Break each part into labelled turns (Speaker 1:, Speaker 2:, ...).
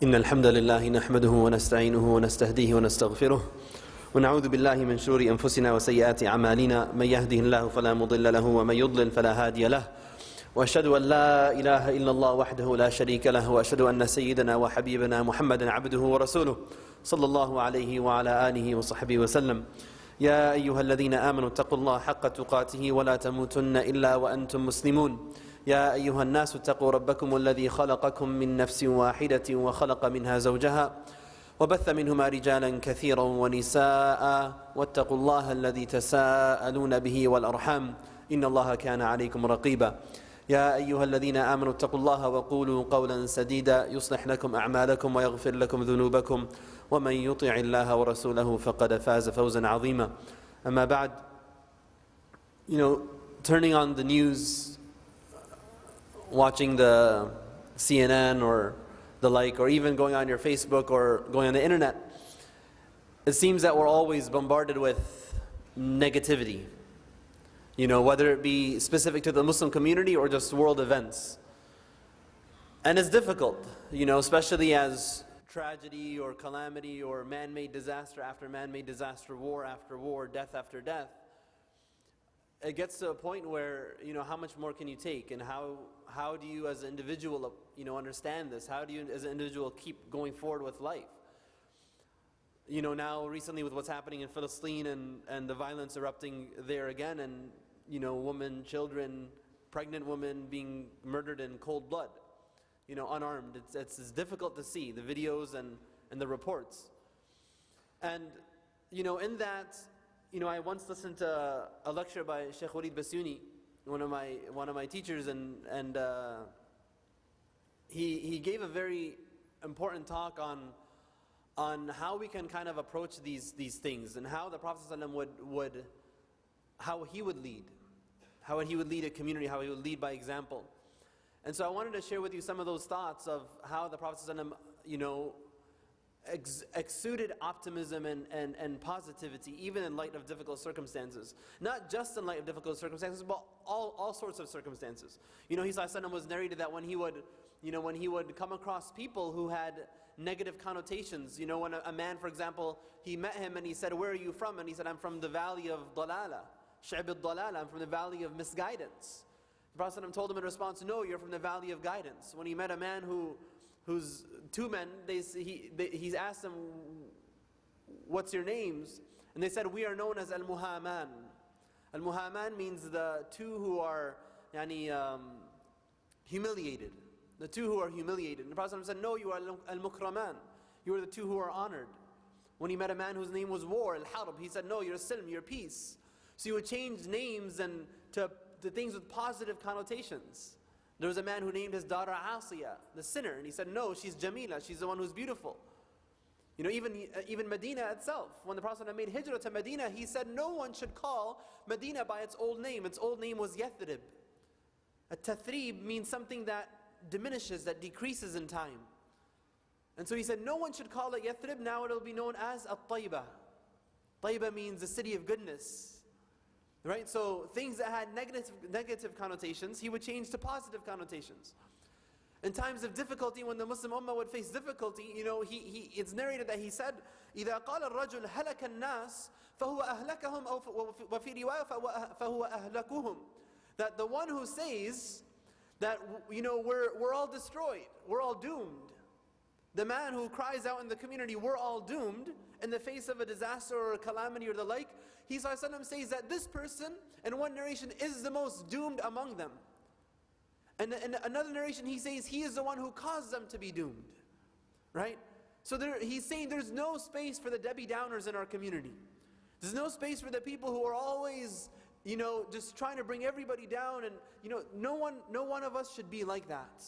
Speaker 1: إن الحمد لله نحمده ونستعينه ونستهديه ونستغفره ونعوذ بالله من شرور أنفسنا وسيئات أعمالنا من يهده الله فلا مضل له ومن يضلل فلا هادي له وأشهد أن لا إله إلا الله وحده لا شريك له وأشهد أن سيدنا وحبيبنا محمدا عبده ورسوله صلى الله عليه وعلى آله وصحبه وسلم. يا أيها الذين آمنوا اتقوا الله حق تقاته ولا تموتن إلا وأنتم مسلمون. يا أيها الناس اتقوا ربكم الذي خلقكم من نفس واحدة وخلق منها زوجها وبث منهما رجالا كثيرا ونساء واتقوا الله الذي تساءلون به والأرحام إن الله كان عليكم رقيبا. يا أيها الذين آمنوا اتقوا الله وقولوا قولا سديدا يصلح لكم أعمالكم ويغفر لكم ذنوبكم ومن يطع الله ورسوله فقد فاز فوزا عظيما. أما بعد, turning on the news, watching the CNN or the like, or even going on your Facebook or going on the internet, it seems that we're always bombarded with negativity. Whether it be specific to the Muslim community or just world events. And it's difficult, especially as tragedy or calamity or man-made disaster after man-made disaster, war after war, death after death. It gets to a point where, how much more can you take? And how do you as an individual, understand this? How do you as an individual keep going forward with life? Now recently with what's happening in Palestine and the violence erupting there again, and women, children, pregnant women being murdered in cold blood, unarmed. It's difficult to see the videos and the reports. And, in that, I once listened to a lecture by Sheikh Walid Basuni, one of my teachers, and he gave a very important talk on how we can kind of approach these things, and how the Prophet ﷺ how he would lead a community, how he would lead by example. And so I wanted to share with you some of those thoughts of how the Prophet ﷺ, exuded optimism and positivity, even in light of difficult circumstances. Not just in light of difficult circumstances, but all sorts of circumstances. He ﷺ was narrated that when he would come across people who had negative connotations, when a man, for example, he met him and he said, "Where are you from?" And he said, "I'm from the valley of Dalala, Sha'b al-Dalala, I'm from the valley of misguidance." The Prophet ﷺ told him in response, "No, you're from the valley of guidance." When he met a man who's two men, he's asked them, "What's your names?" And they said, "We are known as al-Muhaman." Al-Muhaman means the two who are humiliated. The two who are humiliated. And the Prophet said, "No, you are al-Mukraman. You are the two who are honored." When he met a man whose name was war, al-Harb, he said, "No, you're Silm, you're peace." So you would change names and to things with positive connotations. There was a man who named his daughter Asiya, the sinner, and he said, "No, she's Jamila, she's the one who's beautiful." Even Medina itself, when the Prophet made hijrah to Medina, he said no one should call Medina by its old name. Its old name was Yathrib. A tathrib means something that diminishes, that decreases in time. And so he said no one should call it Yathrib, now it'll be known as At-Tayyibah. Tayyibah means the city of goodness. Right? So things that had negative connotations, he would change to positive connotations. In times of difficulty, when the Muslim Ummah would face difficulty, it's narrated that he said, إِذَا قَالَ الرَّجُلْ هَلَكَ النَّاسِ فَهُوَ أَهْلَكَهُمْ وَفِي رِوَايَةٍ فَهُوَ أَهْلَكُهُم. That the one who says that, we're all destroyed, we're all doomed. The man who cries out in the community, "We're all doomed," in the face of a disaster or a calamity or the like, he ﷺ says that this person, in one narration, is the most doomed among them. And in another narration, he says he is the one who caused them to be doomed. Right? So he's saying there's no space for the Debbie Downers in our community. There's no space for the people who are always, just trying to bring everybody down. And, no one of us should be like that.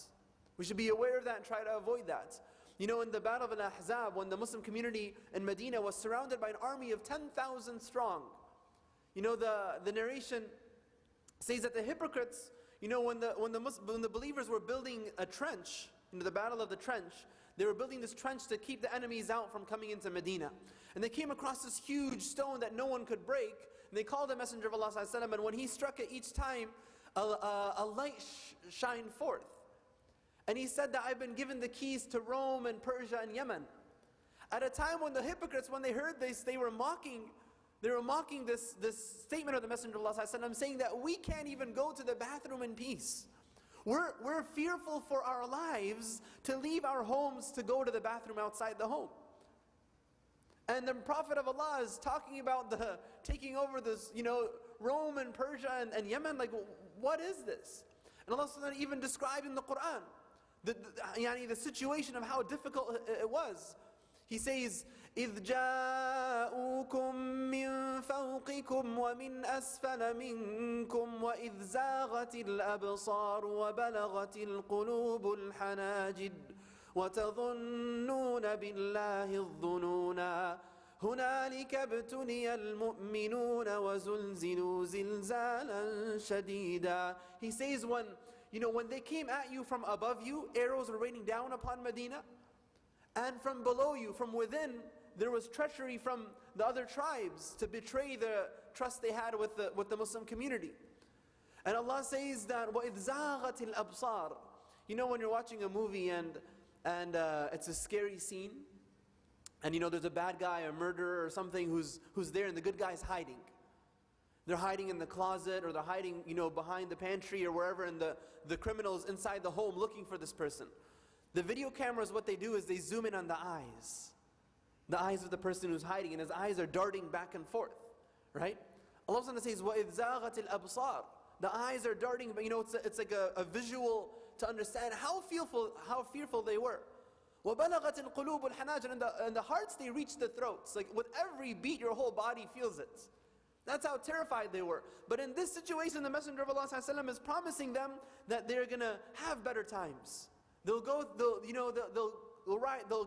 Speaker 1: We should be aware of that and try to avoid that. In the Battle of Al-Ahzab, when the Muslim community in Medina was surrounded by an army of 10,000 strong, the narration says that the hypocrites, when the believers were building a trench, the Battle of the Trench, they were building this trench to keep the enemies out from coming into Medina. And they came across this huge stone that no one could break, and they called the Messenger of Allah ﷺ, and when he struck it each time, a light shined forth. And he said that I've been given the keys to Rome and Persia and Yemen. At a time when the hypocrites, when they heard this, they were mocking this statement of the Messenger of Allah ﷺ, saying that we can't even go to the bathroom in peace. We're fearful for our lives to leave our homes to go to the bathroom outside the home. And the Prophet of Allah is talking about the taking over this, Rome and Persia and Yemen. Like, what is this? And Allah subhanahu wa ta'ala even described in the Quran the situation of how difficult it was. He says, إِذْ جَاءُوكُم مِّن فَوْقِكُمْ وَمِنْ أَسْفَلَ مِنْكُمْ وَإِذْ زَاغَتِ الْأَبْصَارُ وَبَلَغَتِ الْقُلُوبُ الْحَنَاجِرَ وَتَظُنُّونَ بِاللَّهِ الظُّنُونَا هُنَالِكَ ابْتُلِيَ الْمُؤْمِنُونَ وَزُلْزِلُوا زِلْزَالًا شَدِيدًا. He says when they came at you from above you, arrows were raining down upon Medina. And from below you, from within, there was treachery from the other tribes to betray the trust they had with the Muslim community. And Allah says that وَإِذْ زَاغَتِ الْأَبْصَارِ. When you're watching a movie and it's a scary scene, and there's a bad guy, a murderer or something who's there, and the good guy's hiding. They're hiding in the closet, or they're hiding behind the pantry or wherever, and the criminal's inside the home looking for this person. The video cameras, what they do is they zoom in on the eyes of the person who's hiding, and his eyes are darting back and forth, right? Allah says, وَإِذْ زَاغَتِ الْأَبْصَارِ. The eyes are darting, but it's like a visual to understand how fearful they were. وَبَلَغَتِ الْقُلُوبُ الْحَنَاجِرَ. And the hearts, they reach the throats. Like with every beat, your whole body feels it. That's how terrified they were. But in this situation, the Messenger of Allah ﷺ is promising them that they're gonna have better times. They'll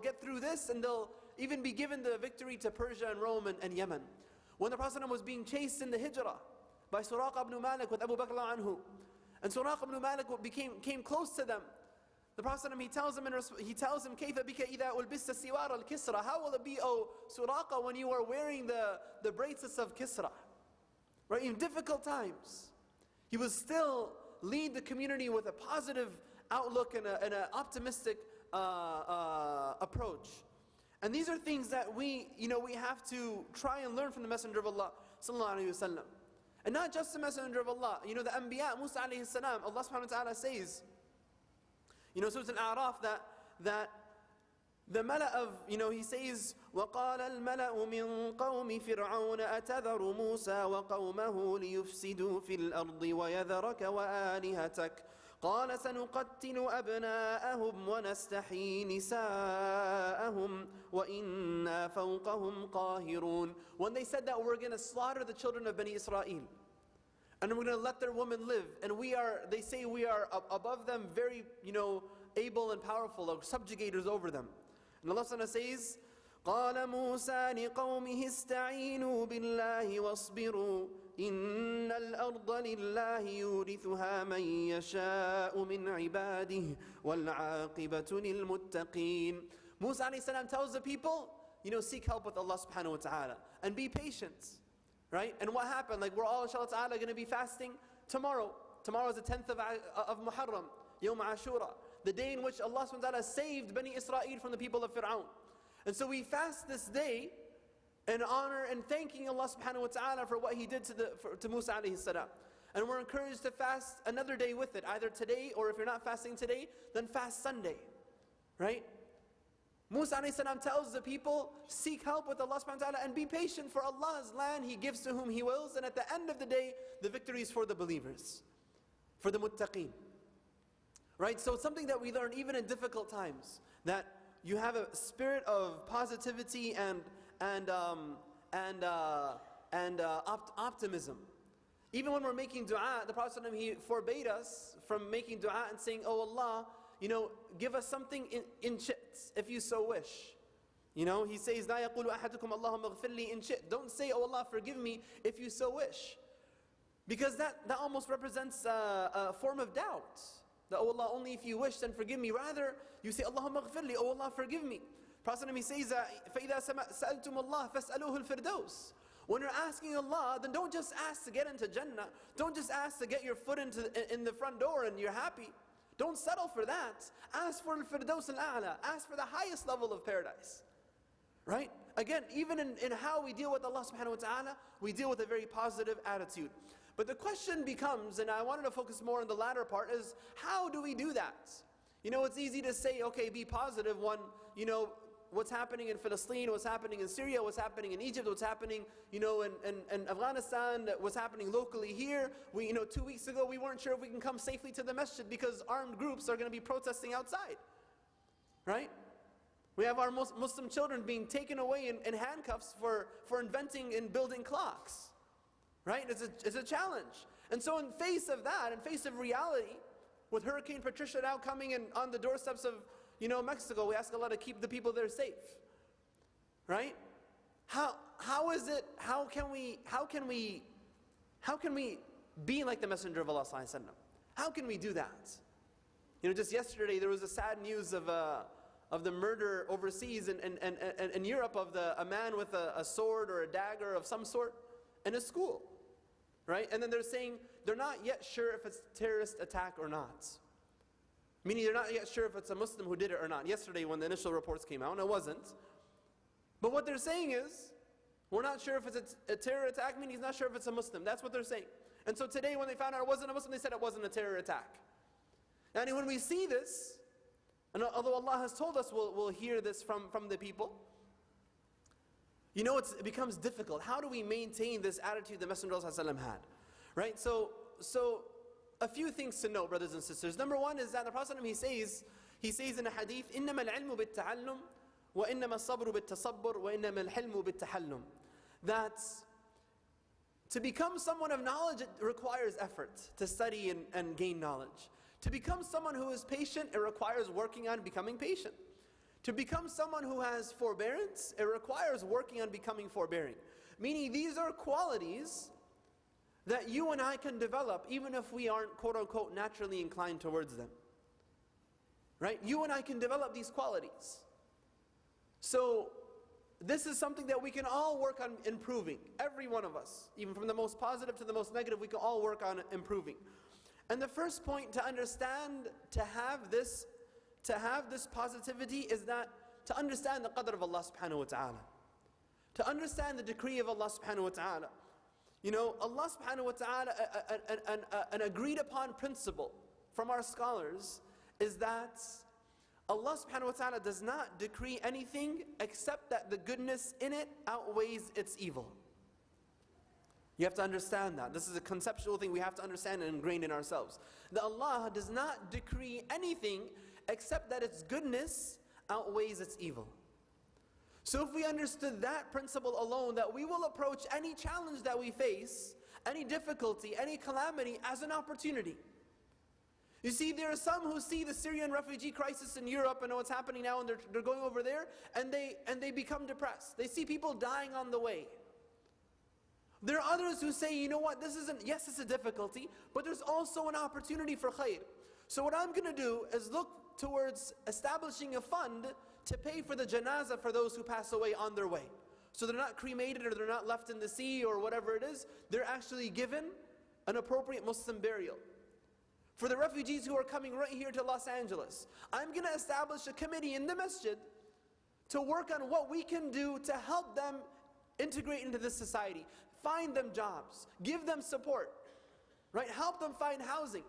Speaker 1: get through this, and they'll even be given the victory to Persia and Rome and Yemen. When the Prophet ﷺ was being chased in the Hijrah by Suraqa ibn Malik with Abu Bakr anhu, and Suraqa ibn Malik came close to them, the Prophet ﷺ, he tells him, كَيْفَ بِكَ إِذَا أُلْبِسْتَ سِوَارَ الْكِسْرَى. How will it be, O Suraqa, when you are wearing the bracelets of Kisra? Right, in difficult times, he will still lead the community with a positive outlook and an optimistic approach. And these are things that we have to try and learn from the Messenger of Allah sallallahu alaihi wasallam. And not just the Messenger of Allah, the Anbiya, Musa alayhi salam, Allah subhanahu wa ta'ala says, Surah Al-A'raf, that the mala of, he says, وَقَالَ الْمَلَأُ مِنْ قَوْمِ فِرْعَوْنَ أَتَذَرُ مُوسَى وَقَوْمَهُ لِيُفْسِدُوا فِي الْأَرْضِ وَيَذَرَكَ وَآلِهَتَكَ قال سنقتل أبناءهم ونستحيي نساءهم وإنا فوقهم قاهرون. When they said that we're going to slaughter the children of Bani Israel, and we're going to let their women live, and they say we are above them, very able and powerful, or subjugators over them. And Allah says, قال موسى لقومه استعينوا بالله واصبروا إن الأرض لله يورثها من يشاء من عباده والعاقبة للمتقين. Musa alayhi salam tells the people, seek help with Allah subhanahu wa ta'ala and be patient, right? And what happened? Like, we're all inshallah ta'ala going to be fasting tomorrow. Tomorrow is the 10th of Muharram, Yawm Ashura, the day in which Allah subhanahu wa ta'ala saved Bani Israel from the people of Fir'aun. And so we fast this day in honor and thanking Allah subhanahu wa ta'ala for what He did to Musa alayhi salam. And we're encouraged to fast another day with it, either today, or if you're not fasting today, then fast Sunday, right? Musa alayhi salam tells the people, seek help with Allah subhanahu wa ta'ala and be patient, for Allah's land He gives to whom He wills, and at the end of the day, the victory is for the believers, for the muttaqeen. Right? So it's something that we learn even in difficult times, that you have a spirit of positivity and optimism. Even when we're making dua, the Prophet ﷺ, he forbade us from making dua and saying, "Oh Allah, give us something in shit, if you so wish." He says, "لا يقول أحدكم اللهم اغفر لي إن شئت." Don't say, "Oh Allah, forgive me if you so wish," because that almost represents a form of doubt. That, "Oh Allah, only if you wish, then forgive me." Rather, you say, "Allahumma ghfir li," "Oh Allah, forgive me." Prophet he says, فَإِذَا سَأَلْتُمُ اللَّهَ فَاسْأَلُوهُ الْفِرْدَوْسِ. When you're asking Allah, then don't just ask to get into Jannah. Don't just ask to get your foot in the front door and you're happy. Don't settle for that. Ask for al-firdaus al-a'la. Ask for the highest level of paradise. Right? Again, even in how we deal with Allah subhanahu wa ta'ala, we deal with a very positive attitude. But the question becomes, and I wanted to focus more on the latter part, is how do we do that? You know, it's easy to say, okay, be positive when, you know, what's happening in Palestine, what's happening in Syria, what's happening in Egypt, what's happening, you know, in Afghanistan, what's happening locally here. We, you know, 2 weeks ago, we weren't sure if we can come safely to the masjid because armed groups are going to be protesting outside. Right? We have our Muslim children being taken away in handcuffs for inventing and building clocks. Right? It's a challenge. And so in face of that, in face of reality, with Hurricane Patricia now coming in on the doorsteps of, you know, Mexico, we ask Allah to keep the people there safe. Right? How can we be like the Messenger of Allah sallallahu alaihi wasallam? How can we do that? You know, just yesterday there was a sad news of the murder overseas in Europe of a man with a sword or a dagger of some sort in a school. Right? And then they're saying they're not yet sure if it's a terrorist attack or not. Meaning they're not yet sure if it's a Muslim who did it or not. Yesterday when the initial reports came out, and it wasn't. But what they're saying is, we're not sure if it's a terror attack, meaning he's not sure if it's a Muslim. That's what they're saying. And so today when they found out it wasn't a Muslim, they said it wasn't a terror attack. And when we see this, and although Allah has told us we'll hear this from the people, you know, it becomes difficult. How do we maintain this attitude the Messenger of Allah ﷺ had? Right? So a few things to note, brothers and sisters. Number one is that the Prophet ﷺ, he says in a hadith, إِنَّمَا الْعِلْمُ بِالتَّعَلُّمِ وَإِنَّمَا الصَّبْرُ بِالتَّصَبُّرِ وَإِنَّمَا الْحِلْمُ بِالتَّحَلُّمِ. That to become someone of knowledge, it requires effort to study and gain knowledge. To become someone who is patient, it requires working on becoming patient. To become someone who has forbearance, it requires working on becoming forbearing. Meaning these are qualities that you and I can develop even if we aren't quote unquote naturally inclined towards them. Right? You and I can develop these qualities. So this is something that we can all work on improving. Every one of us. Even from the most positive to the most negative, we can all work on improving. And the first point to understand, to have this positivity is that to understand the qadr of Allah subhanahu wa ta'ala. To understand the decree of Allah subhanahu wa ta'ala. You know, Allah subhanahu wa ta'ala, an agreed upon principle from our scholars is that Allah subhanahu wa ta'ala does not decree anything except that the goodness in it outweighs its evil. You have to understand that. This is a conceptual thing we have to understand and ingrain in ourselves. That Allah does not decree anything except that its goodness outweighs its evil. So if we understood that principle alone, that we will approach any challenge that we face, any difficulty, any calamity as an opportunity. You see, there are some who see the Syrian refugee crisis in Europe and what's happening now, and they're going over there, and they become depressed. They see people dying on the way. There are others who say, you know what, yes, it's a difficulty, but there's also an opportunity for khair. So what I'm going to do is look towards establishing a fund to pay for the janazah for those who pass away on their way. So they're not cremated or they're not left in the sea or whatever it is. They're actually given an appropriate Muslim burial. For the refugees who are coming right here to Los Angeles, I'm going to establish a committee in the masjid to work on what we can do to help them integrate into this society. Find them jobs, give them support, right? Help them find housing.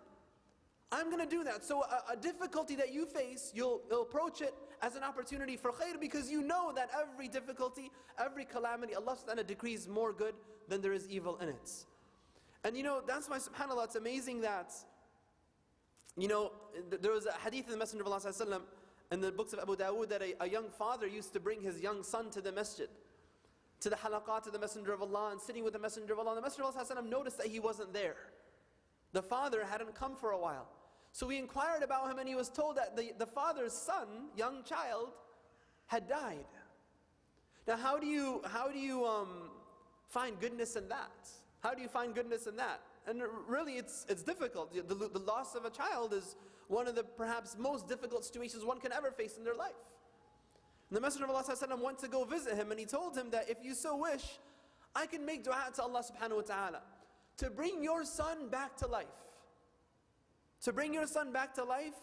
Speaker 1: I'm going to do that. So a difficulty that you face, you'll approach it as an opportunity for khair, because you know that every difficulty, every calamity, Allah subhanahu wa ta'ala decrees more good than there is evil in it. And you know, that's why, subhanAllah, it's amazing that, you know, there was a hadith in the Messenger of Allah sallallahu alaihi wasallam in the books of Abu Dawood that a young father used to bring his young son to the masjid, to the halaqat of the Messenger of Allah, and sitting with the Messenger of Allah. And the Messenger of Allah sallallahu alaihi wasallam noticed that he wasn't there. The father hadn't come for a while. So we inquired about him, and he was told that the father's son, young child, had died. Now how do you find goodness in that? How do you find goodness in that? And really it's difficult. The loss of a child is one of the perhaps most difficult situations one can ever face in their life. And the Messenger of Allah sallallahu alaihi wasallam went to go visit him, and he told him that if you so wish, I can make dua to Allah subhanahu wa ta'ala to bring your son back to life. to bring your son back to life.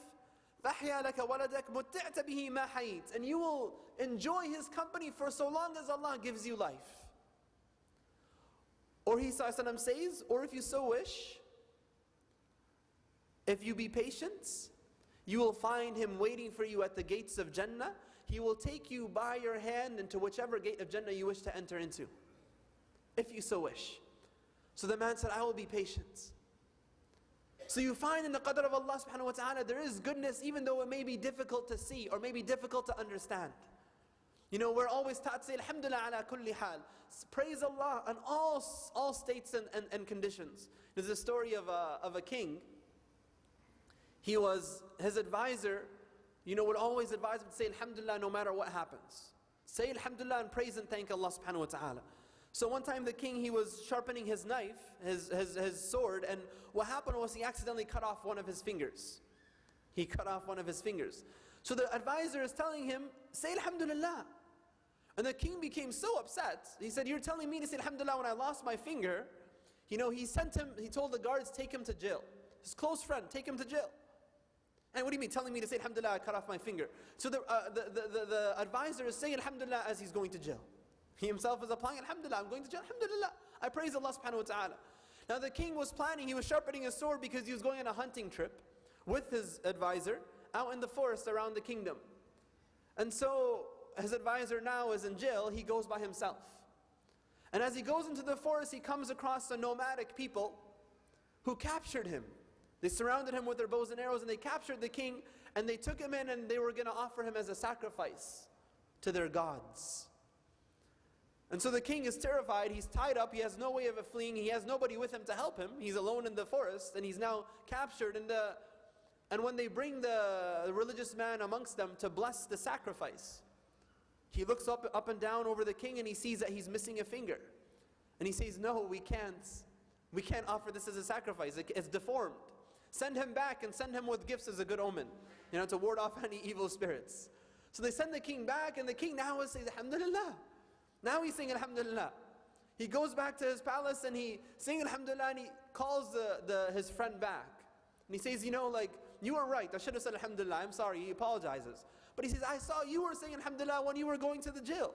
Speaker 1: فَأَحْيَا لَكَ وَلَدَكَ مُتِّعْتَ بِهِ مَا حَيِيتَ. And you will enjoy his company for so long as Allah gives you life. Or he says, or if you so wish, if you be patient, you will find him waiting for you at the gates of Jannah. He will take you by your hand into whichever gate of Jannah you wish to enter into, if you so wish. So the man said, I will be patient. So you find in the qadr of Allah subhanahu wa ta'ala, there is goodness even though it may be difficult to see or may be difficult to understand. You know, we're always taught to say, Alhamdulillah ala kulli hal. Praise Allah on all states and conditions. There's a story of a king. His advisor, you know, would always advise him to say Alhamdulillah no matter what happens. Say Alhamdulillah and praise and thank Allah subhanahu wa ta'ala. So one time the king, he was sharpening his knife, his sword, and what happened was he accidentally cut off one of his fingers. He cut off one of his fingers. So the advisor is telling him, say Alhamdulillah. And the king became so upset. He said, you're telling me to say Alhamdulillah when I lost my finger? You know, he told the guards, take him to jail. His close friend, take him to jail. And what do you mean, telling me to say Alhamdulillah, I cut off my finger? So the advisor is saying Alhamdulillah as he's going to jail. He himself is applying Alhamdulillah, I'm going to jail, Alhamdulillah. I praise Allah subhanahu wa ta'ala. Now the king was planning, he was sharpening his sword because he was going on a hunting trip with his advisor out in the forest around the kingdom. And so his advisor now is in jail, he goes by himself. And as he goes into the forest, he comes across a nomadic people who captured him. They surrounded him with their bows and arrows and they captured the king and they took him in and they were going to offer him as a sacrifice to their gods. And so the king is terrified, he's tied up, he has no way of fleeing, he has nobody with him to help him, he's alone in the forest and he's now captured. And when they bring the religious man amongst them to bless the sacrifice, he looks up and down over the king and he sees that he's missing a finger. And he says, no, we can't offer this as a sacrifice, it's deformed. Send him back and send him with gifts as a good omen, you know, to ward off any evil spirits. So they send the king back and the king now says, Alhamdulillah. Now he's saying Alhamdulillah. He goes back to his palace and he sings Alhamdulillah and he calls his friend back. And he says, you know, like, you were right, I should have said Alhamdulillah, I'm sorry, he apologizes. But he says, I saw you were saying Alhamdulillah when you were going to the jail.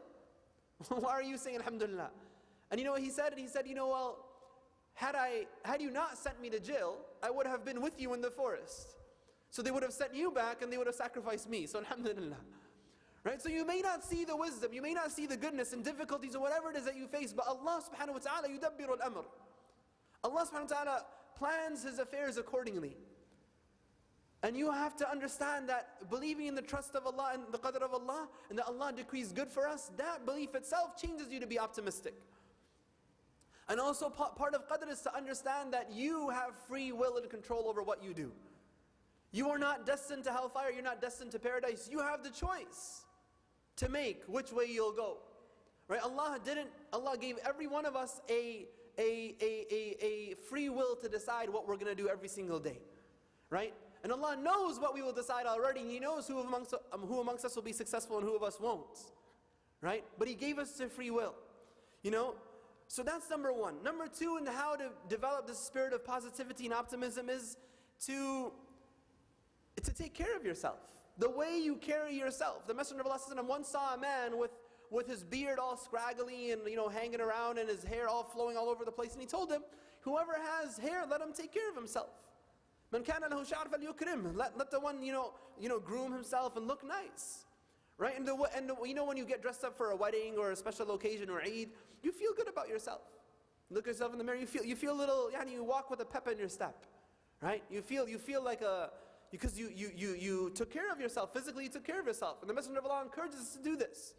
Speaker 1: Why are you saying Alhamdulillah? And you know what he said? He said, you know, well, had you not sent me to jail, I would have been with you in the forest. So they would have sent you back and they would have sacrificed me. So Alhamdulillah. Right? So you may not see the wisdom, you may not see the goodness and difficulties or whatever it is that you face, but Allah subhanahu wa ta'ala yudabbiru al-amr. Allah subhanahu wa ta'ala plans His affairs accordingly. And you have to understand that believing in the trust of Allah and the qadr of Allah, and that Allah decrees good for us, that belief itself changes you to be optimistic. And also part of qadr is to understand that you have free will and control over what you do. You are not destined to hellfire, you're not destined to paradise. You have the choice to make which way you'll go. Right? Allah gave every one of us a free will to decide what we're going to do every single day. Right? And Allah knows what we will decide already. He knows who amongst us will be successful and who of us won't. Right? But He gave us the free will. You know? So that's number one. Number two, in how to develop this spirit of positivity and optimism is to take care of yourself. The way you carry yourself. The Messenger of Allah once saw a man with his beard all scraggly and hanging around and his hair all flowing all over the place, and he told him, whoever has hair, let him take care of himself. Man kana lahu sha'r falyukrim. Let the one groom himself and look nice. Right? And when you get dressed up for a wedding or a special occasion or Eid, you feel good about yourself. You look at yourself in the mirror, you feel a little, you walk with a pep in your step. Right? You feel like because you took care of yourself, physically you took care of yourself. And the Messenger of Allah encourages us to do this.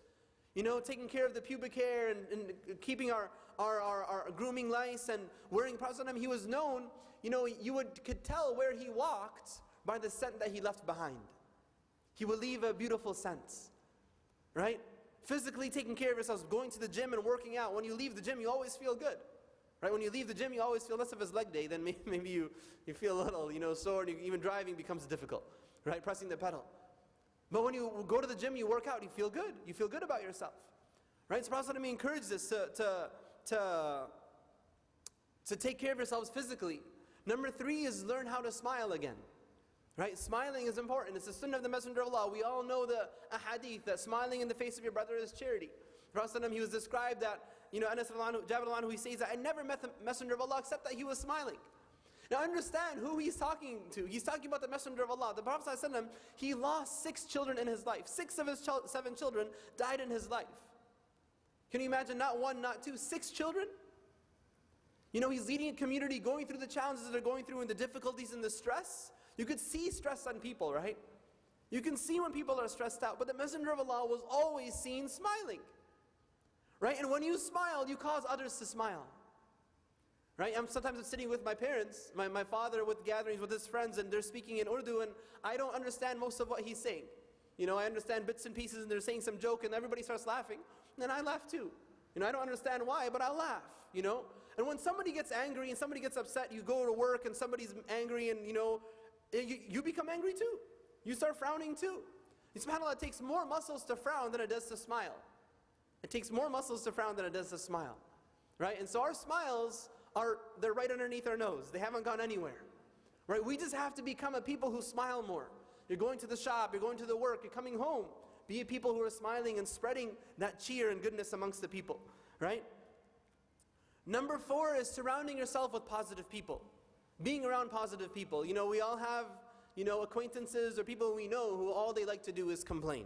Speaker 1: Taking care of the pubic hair and keeping our grooming nice and wearing Prophet. He was known, you could tell where he walked by the scent that he left behind. He would leave a beautiful scent. Right? Physically taking care of yourselves, going to the gym and working out. When you leave the gym, you always feel good. Right? When you leave the gym, you always feel less of his leg day, then maybe you feel a little, sore, and even driving becomes difficult. Right? Pressing the pedal. But when you go to the gym, you work out, you feel good. You feel good about yourself. Right? So Prophet encouraged us to take care of yourselves physically. Number 3 is learn how to smile again. Right? Smiling is important. It's the sunnah of the Messenger of Allah. We all know the ahadith that smiling in the face of your brother is charity. The Prophet ﷺ, he was described that, Anas Jabir, he says that I never met the Messenger of Allah except that he was smiling. Now understand who he's talking to. He's talking about the Messenger of Allah. The Prophet ﷺ, he lost 6 children in his life. 6 of his 7 children died in his life. Can you imagine? Not 1, not 2, 6 children? He's leading a community going through the challenges that they're going through and the difficulties and the stress. You could see stress on people, right? You can see when people are stressed out, but the Messenger of Allah was always seen smiling. Right? And when you smile, you cause others to smile. Right? Sometimes I'm sitting with my parents, my father with gatherings with his friends, and they're speaking in Urdu, and I don't understand most of what he's saying. I understand bits and pieces, and they're saying some joke, and everybody starts laughing, and I laugh too. I don't understand why, but I'll laugh, And when somebody gets angry and somebody gets upset, you go to work and somebody's angry and, you become angry too. You start frowning too. SubhanAllah, it takes more muscles to frown than it does to smile. It takes more muscles to frown than it does to smile. Right? And so our smiles, they're right underneath our nose. They haven't gone anywhere. Right? We just have to become a people who smile more. You're going to the shop, you're going to the work, you're coming home. Be a people who are smiling and spreading that cheer and goodness amongst the people. Right? Number 4 is surrounding yourself with positive people. Being around positive people. We all have, acquaintances or people we know who all they like to do is complain.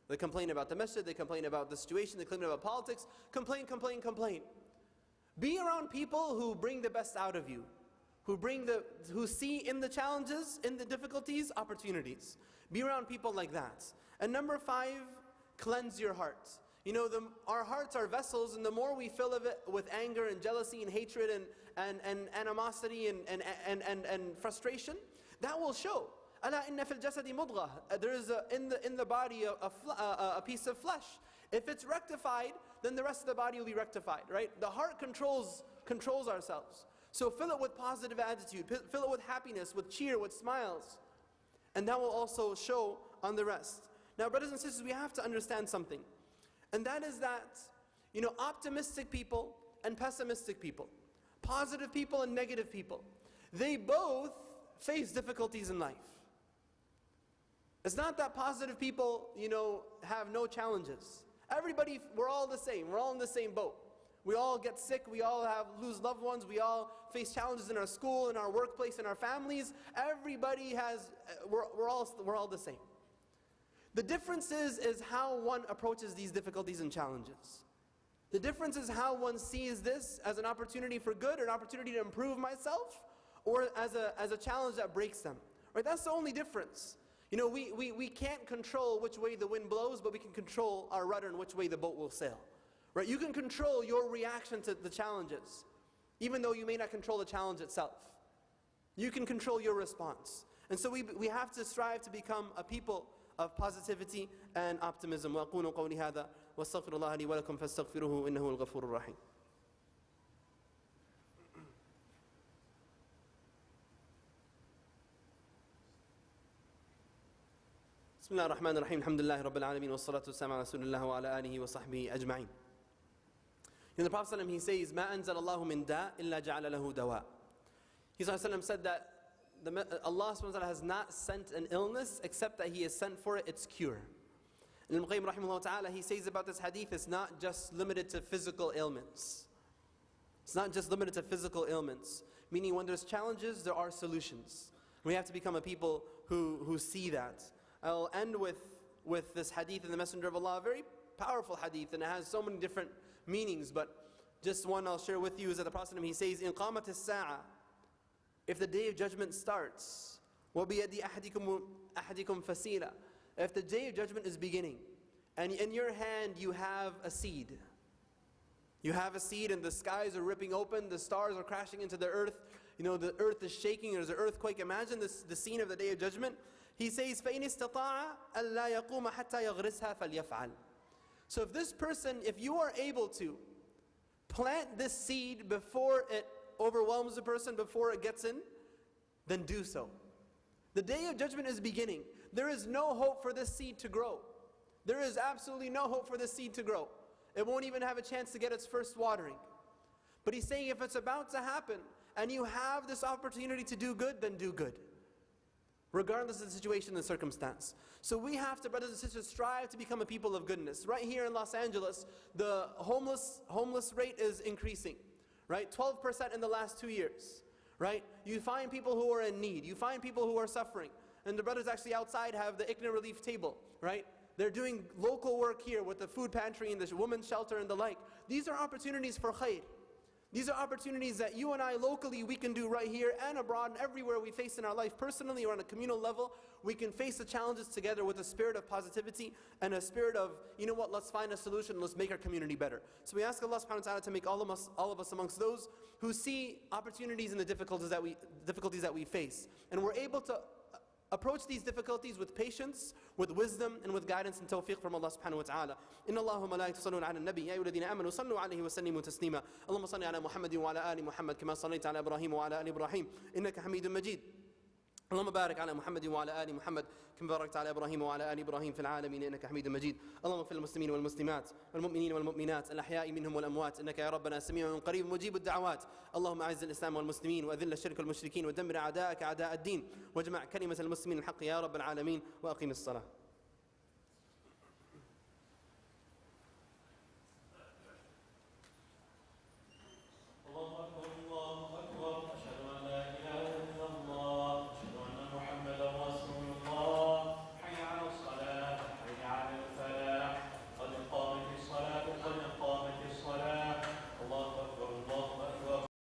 Speaker 1: They complain about the masjid, they complain about the situation, they complain about politics. Complain. Be around people who bring the best out of you. Who see in the challenges, in the difficulties, opportunities. Be around people like that. And number 5, cleanse your heart. Our hearts are vessels, and the more we fill of it with anger and jealousy and hatred and animosity and frustration, that will show. أَلَا إِنَّ فِي الْجَسَدِ مُضْغَةً. There is in the body a piece of flesh. If it's rectified, then the rest of the body will be rectified, right? The heart controls ourselves. So fill it with positive attitude, fill it with happiness, with cheer, with smiles. And that will also show on the rest. Now, brothers and sisters, we have to understand something. And that is that, optimistic people and pessimistic people, positive people and negative people, they both face difficulties in life. It's not that positive people, have no challenges. Everybody, we're all the same. We're all in the same boat. We all get sick. We all lose loved ones. We all face challenges in our school, in our workplace, in our families. Everybody has, we're all the same. The difference is how one approaches these difficulties and challenges. The difference is how one sees this as an opportunity for good, or an opportunity to improve myself, or as a challenge that breaks them. Right? That's the only difference. We can't control which way the wind blows, but we can control our rudder and which way the boat will sail. Right? You can control your reaction to the challenges, even though you may not control the challenge itself. You can control your response. And so we have to strive to become a people of positivity and optimism. وَأَقُولُ قَوْلِي هَذَا وَأَسْتَغْفِرُ اللَّهَ لِي وَلَكُمْ فَاسْتَغْفِرُوهُ إِنَّهُ الْغَفُورُ الرَّحِيمُ. بسم الله الرحمن الرحيم. الحمد لله رب العالمين والصلاة والسلام على رسول الله وعلى آله وصحبه أجمعين. The Prophet ﷺ, he says, مَا أَنزَلَ اللَّهُ مِن دَاءٍ إِلَّا جَعَلَ لَهُ دَوَاءً. He said that Allah subhanahu wa ta'ala has not sent an illness except that He has sent for it its cure. And Ibn Qayyim rahimahullah ta'ala, he says about this hadith, it's not just limited to physical ailments. It's not just limited to physical ailments. Meaning when there's challenges, there are solutions. We have to become a people who see that. I'll end with this hadith in the Messenger of Allah, a very powerful hadith, and it has so many different meanings, but just one I'll share with you is that the Prophet, he says, إِن قَامَتِ السَّاعَةِ, if the day of judgment starts, وَبِيَدِي أَحَدِكُمْ فَسِيلًا, if the day of judgment is beginning, and in your hand you have a seed, and the skies are ripping open, the stars are crashing into the earth, the earth is shaking, there's an earthquake. Imagine the scene of the day of judgment. He says, فَإِنِ اسْتَطَاعَ أَلَّا يَقُومَ حَتَّى يَغْرِسْهَا فَلْيَفْعَلْ. So if this person, if you are able to plant this seed before it overwhelms the person, before it gets in, then do so. The day of judgment is beginning. There is no hope for this seed to grow. There is absolutely no hope for this seed to grow. It won't even have a chance to get its first watering. But he's saying if it's about to happen and you have this opportunity to do good, then do good, regardless of the situation and circumstance. So we have to, brothers and sisters, strive to become a people of goodness. Right here in Los Angeles, the homeless rate is increasing, right? 12% in the last 2 years, right? You find people who are in need. You find people who are suffering. And the brothers actually outside have the ICNA relief table, right? They're doing local work here with the food pantry and the women's shelter and the like. These are opportunities for khair. These are opportunities that you and I locally we can do right here and abroad and everywhere we face in our life, personally or on a communal level. We can face the challenges together with a spirit of positivity and a spirit of, you know what, let's find a solution, let's make our community better. So we ask Allah subhanahu wa ta'ala to make all of us amongst those who see opportunities in the difficulties that we face. And we're able to approach these difficulties with patience, with wisdom, and with guidance and tawfiq from Allah subhanahu wa ta'ala. Inna Allahu malaikatahu yusalluna ala nabi ya ayyuhalladhina amanu sallu alayhi wa sallimu taslima. Allahumma salli ala Muhammadin wa ala ali Muhammad kama sallaita ala Ibrahim wa ala ali Ibrahim innaka Hamidun Majid. اللهم بارك على محمد وعلى آل محمد كما باركت على إبراهيم وعلى آل إبراهيم في العالمين إنك حميد مجيد. اللهم اغفر للمسلمين والمسلمات والمؤمنين والمؤمنات الأحياء منهم والأموات إنك يا ربنا سميع قريب مجيب الدعوات. اللهم أعز الإسلام والمسلمين وأذل الشرك والمشركين ودمر أعداءك أعداء الدين واجمع كلمة المسلمين الحق يا رب العالمين وأقيم الصلاة.